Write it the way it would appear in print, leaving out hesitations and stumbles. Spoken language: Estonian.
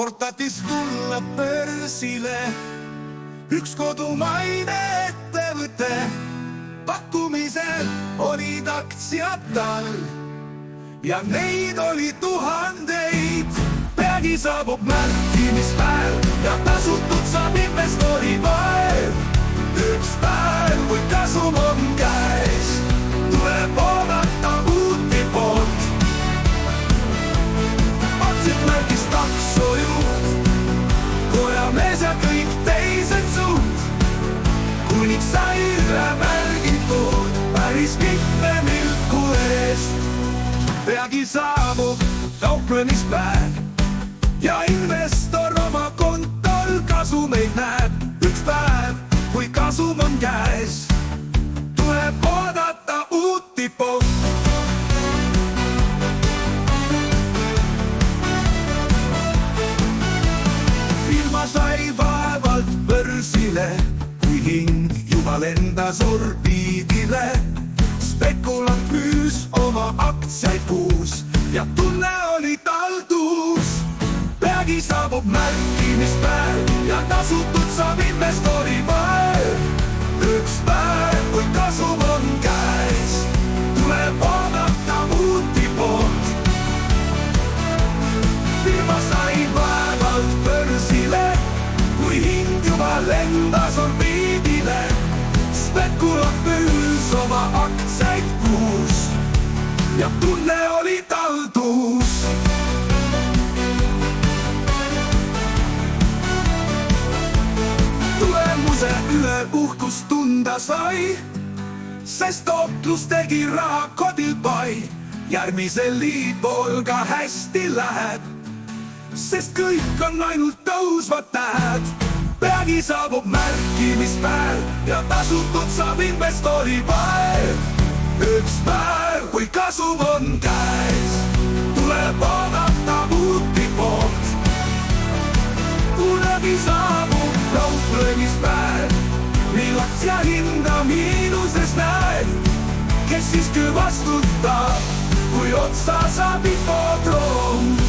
kord tahtis tulla börsile üks kodumaine ettevõte. Pakkumisel olid aktsiad tal ja neid oli tuhandeid. Peagi saabub märkimispäev ja tasutud saab investori vaev. Üks päev, kui kasum on käes, tuleb oodata uuti poolt. Aktsiat märkis taksojuht, kojamees ja kõik teised suud. Kuniks sai üle märgitud päris mitme milku eest. Peagi saabub kauplemispäev ja investor oma kontol kasumeid näeb. Üks päev, kui kasum on käes, tuleb oodata uuti poolt. Firma sai vaevalt börsile, kui hing juba lendas orbiidile. Spekulant müüs oma aktsiaid puus ja tunne oli tal tuus. Peagi saabub märkimispäev ja tasutud saab investori vaev. Üks päev, kui kasum on käes, tuleb oodata uuti poolt. Firma sai vaevalt börsile, kui hing juba lendas orbiidile. Spekulant müüs oma aktsiaid puus ja tunne oli tal tuus. Tulemuse üle uhkust tunda sai, sest tootlus tegi raha kodil pai. Järgmisel liitpool ka hästi läheb, sest kõik on ainult tõusvad tähed. Peagi saabub märkimispäev ja tasutud saab investori vaev. Üks päev, kui kasum on käes, tuleb oodata uuti poolt. Kunagi saabub kauplemispäev, mil aktsia hinda miinuses näeb. Kes siiski vastutab, kui otsa saab infodroom?